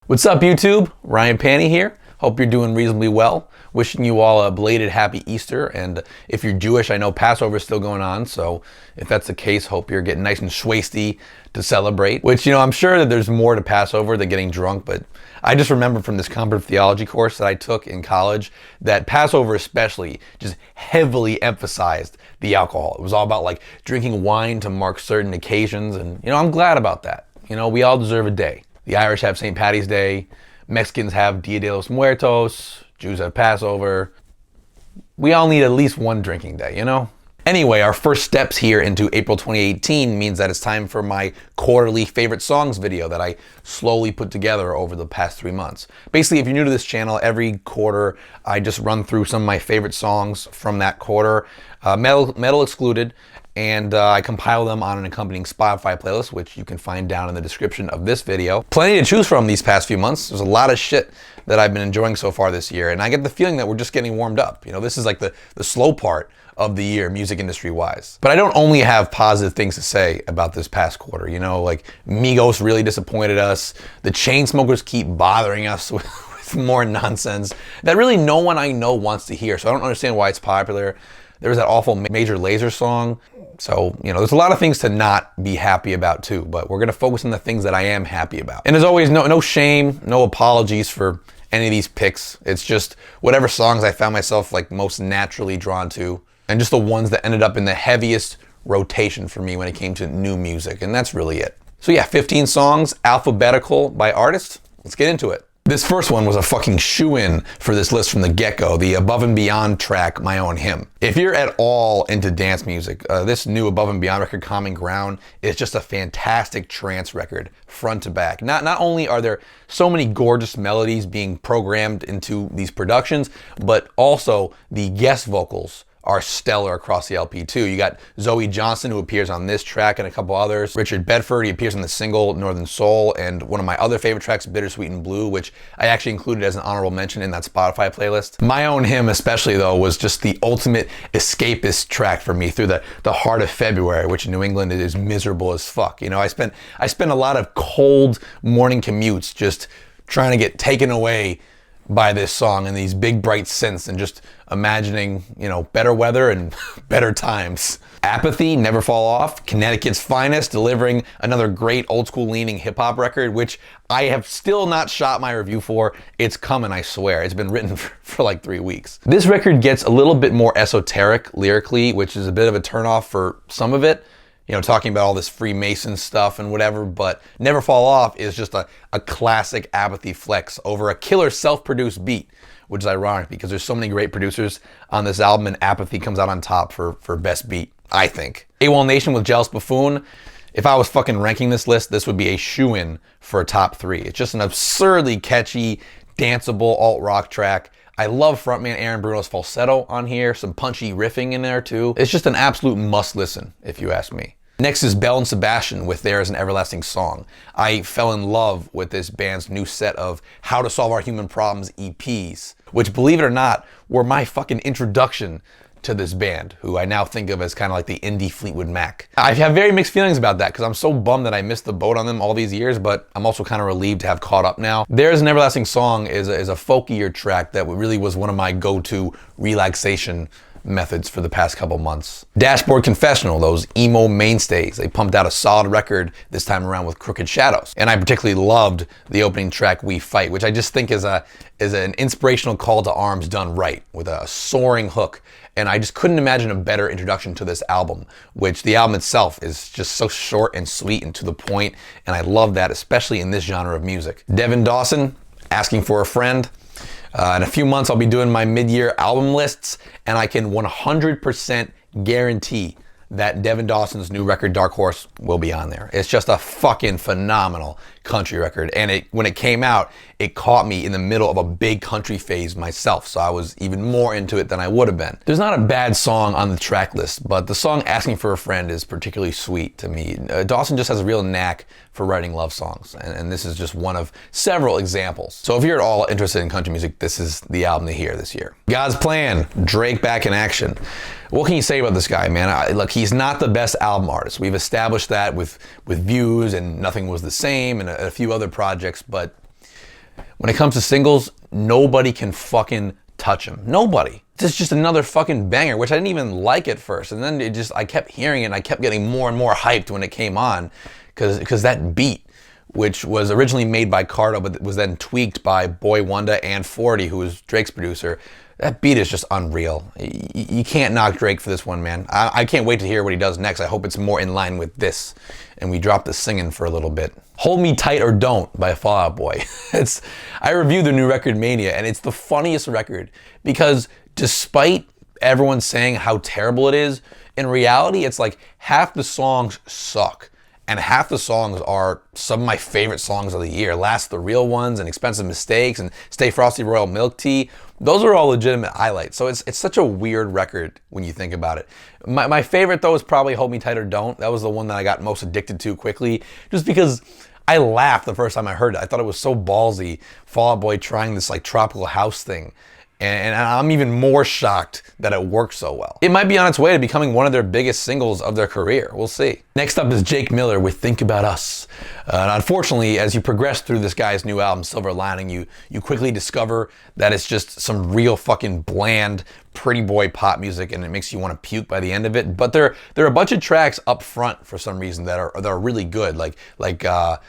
What's up, YouTube? Ryan Panny here. Hope you're doing reasonably well. Wishing you all a belated happy Easter, and if you're Jewish, I know Passover is still going on, so if that's the case, hope you're getting nice and schwasty to celebrate. Which, you know, I'm sure that there's more to Passover than getting drunk, but I just remember from this comparative theology course that I took in college that Passover especially just heavily emphasized the alcohol. It was all about like drinking wine to mark certain occasions, and you know, I'm glad about that. You know, we all deserve a day. The Irish have St. Patty's Day, Mexicans have Dia de los Muertos, Jews have Passover. We all need at least one drinking day, you know? Anyway, our first steps here into April 2018 means that it's time for my quarterly favorite songs video that I slowly put together over the past 3 months. Basically, if you're new to this channel, every quarter I just run through some of my favorite songs from that quarter, metal excluded, and I compile them on an accompanying Spotify playlist, which you can find down in the description of this video. Plenty to choose from these past few months. There's a lot of shit that I've been enjoying so far this year, and I get the feeling that we're just getting warmed up. You know, this is like the slow part of the year, music industry wise. But I don't only have positive things to say about this past quarter. You know, like Migos really disappointed us. The Chainsmokers keep bothering us with more nonsense that really no one I know wants to hear. So I don't understand why it's popular. There was that awful Major Lazer song. So, you know, there's a lot of things to not be happy about too, but we're gonna focus on the things that I am happy about. And as always, no shame, no apologies for any of these picks. It's just whatever songs I found myself like most naturally drawn to, and just the ones that ended up in the heaviest rotation for me when it came to new music, and that's really it. So yeah, 15 songs, alphabetical by artist. Let's get into it. This first one was a fucking shoe-in for this list from the get-go, the Above and Beyond track, My Own Hymn. If you're at all into dance music, this new Above and Beyond record, Common Ground, is just a fantastic trance record, front to back. Not only are there so many gorgeous melodies being programmed into these productions, but also the guest vocals are stellar across the LP too. You got Zoe Johnson, who appears on this track and a couple others. Richard Bedford, he appears on the single Northern Soul, and one of my other favorite tracks, Bittersweet and Blue, which I actually included as an honorable mention in that Spotify playlist. My Own Hymn especially though was just the ultimate escapist track for me through the heart of February, which in New England is miserable as fuck. You know, I spent a lot of cold morning commutes just trying to get taken away by this song and these big bright synths and just imagining, you know, better weather and better times. Apathy, Never Fall Off, Connecticut's finest, delivering another great old school leaning hip hop record, which I have still not shot my review for. It's coming, I swear. It's been written for like 3 weeks. This record gets a little bit more esoteric lyrically, which is a bit of a turnoff for some of it. You know, talking about all this Freemason stuff and whatever, but Never Fall Off is just a classic Apathy flex over a killer self-produced beat, which is ironic because there's so many great producers on this album, and Apathy comes out on top for best beat, I think. AWOLNATION with Jealous Buffoon. If I was fucking ranking this list, this would be a shoo-in for a top 3. It's just an absurdly catchy, danceable alt-rock track. I love frontman Aaron Bruno's falsetto on here, some punchy riffing in there too. It's just an absolute must listen, if you ask me. Next is Belle and Sebastian with There Is an Everlasting Song. I fell in love with this band's new set of How to Solve Our Human Problems EPs, which, believe it or not, were my fucking introduction to this band, who I now think of as kind of like the indie Fleetwood Mac. I have very mixed feelings about that because I'm so bummed that I missed the boat on them all these years, but I'm also kind of relieved to have caught up now. There Is an Everlasting Song is a folkier track that really was one of my go-to relaxation methods for the past couple months. Dashboard Confessional, those emo mainstays. They pumped out a solid record this time around with Crooked Shadows. And I particularly loved the opening track, We Fight, which I just think is an inspirational call to arms done right with a soaring hook. And I just couldn't imagine a better introduction to this album, which the album itself is just so short and sweet and to the point. And I love that, especially in this genre of music. Devin, Dawson, Asking for a Friend. In a few months, I'll be doing my mid-year album lists, and I can 100% guarantee that Devin Dawson's new record, Dark Horse, will be on there. It's just a fucking phenomenal country record, and when it came out, it caught me in the middle of a big country phase myself, so I was even more into it than I would have been. There's not a bad song on the track list, but the song Asking for a Friend is particularly sweet to me. Dawson just has a real knack for writing love songs, and this is just one of several examples. So if you're at all interested in country music, this is the album to hear this year. God's Plan, Drake back in action. What can you say about this guy, man? Look, he's not the best album artist. We've established that with Views and Nothing Was the Same and a few other projects, but When it comes to singles, nobody can fucking touch him. Nobody. This is just another fucking banger, which I didn't even like at first. And then I kept hearing it and I kept getting more and more hyped when it came on because that beat, which was originally made by Cardo, but was then tweaked by Boy Wonder and 40, who was Drake's producer. That beat is just unreal. You can't knock Drake for this one, man. I can't wait to hear what he does next. I hope it's more in line with this. And we drop the singing for a little bit. Hold Me Tight or Don't by Fall Out Boy. I reviewed the new record Mania, and it's the funniest record because despite everyone saying how terrible it is, in reality, it's like half the songs suck. And half the songs are some of my favorite songs of the year. Last the Real Ones and Expensive Mistakes and Stay Frosty Royal Milk Tea. Those are all legitimate highlights. So it's such a weird record when you think about it. My favorite though is probably Hold Me Tight or Don't. That was the one that I got most addicted to quickly. Just because I laughed the first time I heard it. I thought it was so ballsy. Fall Out Boy trying this like tropical house thing. And I'm even more shocked that it worked so well. It might be on its way to becoming one of their biggest singles of their career. We'll see. Next up is Jake Miller with Think About Us. And unfortunately, as you progress through this guy's new album, Silver Lining, you quickly discover that it's just some real fucking bland, pretty boy pop music, and it makes you want to puke by the end of it. But there are a bunch of tracks up front for some reason that are really good, like The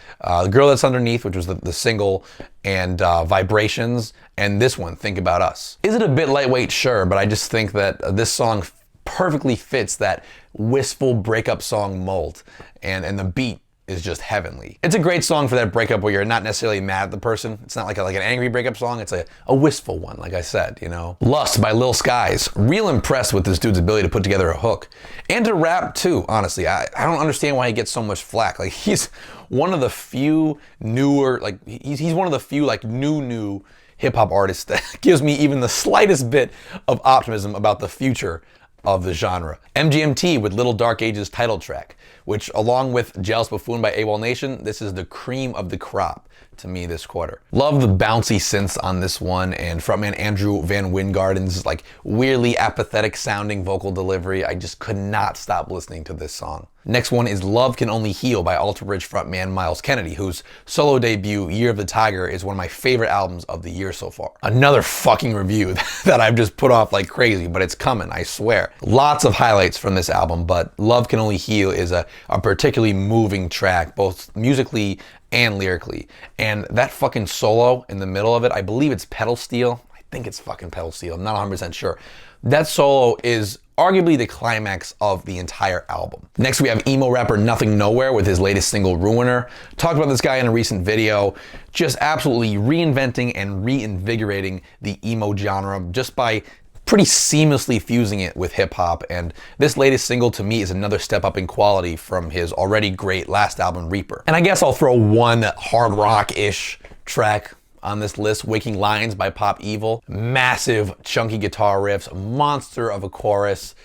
Girl That's Underneath, which was the single, and Vibrations, and this one, Think About Us. Is it a bit lightweight? Sure, but I just think that this song perfectly fits that wistful breakup song mold, and the beat is just heavenly. It's a great song for that breakup where you're not necessarily mad at the person. It's not like an angry breakup song. It's a wistful one, like I said, you know. Lust by Lil Skies. Real impressed with this dude's ability to put together a hook. And to rap too, honestly. I don't understand why he gets so much flack. Like, he's one of the few newer, like, he's one of the few, like, new hip-hop artists that gives me even the slightest bit of optimism about the future of the genre. MGMT with Little Dark Age's title track, which along with Jealous Buffoon by AWOLNATION, this is the cream of the crop to me this quarter. Love the bouncy synths on this one, and frontman Andrew Van Wingarden's like weirdly apathetic sounding vocal delivery. I just could not stop listening to this song. Next one is Love Can Only Heal by Alter Bridge frontman Myles Kennedy, whose solo debut, Year of the Tiger, is one of my favorite albums of the year so far. Another fucking review that I've just put off like crazy, but it's coming, I swear. Lots of highlights from this album, but Love Can Only Heal is a particularly moving track, both musically and lyrically. And that fucking solo in the middle of it, I believe it's pedal steel. I think it's fucking pedal steel. I'm not 100% sure. That solo is arguably the climax of the entire album. Next we have emo rapper Nothing Nowhere with his latest single Ruiner. Talked about this guy in a recent video, just absolutely reinventing and reinvigorating the emo genre just by pretty seamlessly fusing it with hip hop, and this latest single to me is another step up in quality from his already great last album Reaper. And I guess I'll throw one hard rock-ish track on this list, Waking Lions by Pop Evil. Massive chunky guitar riffs, monster of a chorus.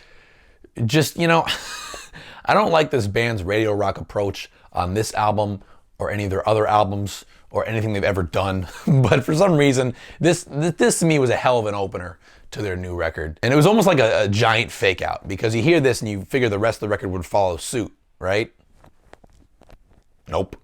Just, you know, I don't like this band's radio rock approach on this album or any of their other albums or anything they've ever done, but for some reason this to me was a hell of an opener to their new record. And it was almost like a giant fake out, because you hear this and you figure the rest of the record would follow suit, right? Nope.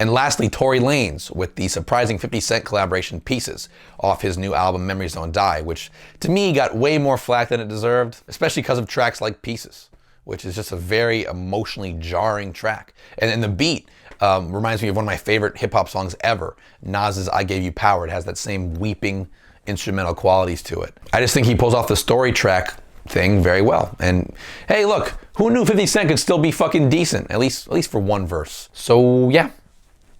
And lastly, Tory Lanez with the surprising 50 Cent collaboration Pieces off his new album Memories Don't Die, which to me got way more flack than it deserved, especially because of tracks like Pieces, which is just a very emotionally jarring track. And the beat reminds me of one of my favorite hip hop songs ever, Nas's I Gave You Power. It has that same weeping instrumental qualities to it. I just think he pulls off the story track thing very well. And hey, look, who knew 50 Cent could still be fucking decent, at least for one verse. So yeah,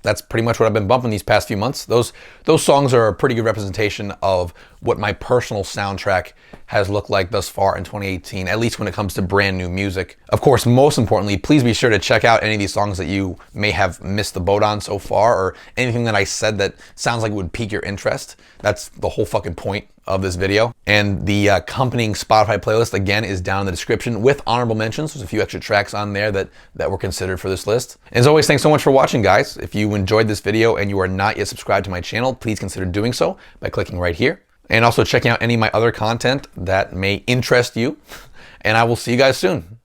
that's pretty much what I've been bumping these past few months. Those songs are a pretty good representation of what my personal soundtrack has looked like thus far in 2018, at least when it comes to brand new music. Of course, most importantly, please be sure to check out any of these songs that you may have missed the boat on so far, or anything that I said that sounds like it would pique your interest. That's the whole fucking point of this video. And the accompanying Spotify playlist, again, is down in the description with honorable mentions. There's a few extra tracks on there that were considered for this list. And as always, thanks so much for watching, guys. If you enjoyed this video and you are not yet subscribed to my channel, please consider doing so by clicking right here. And also checking out any of my other content that may interest you. And I will see you guys soon.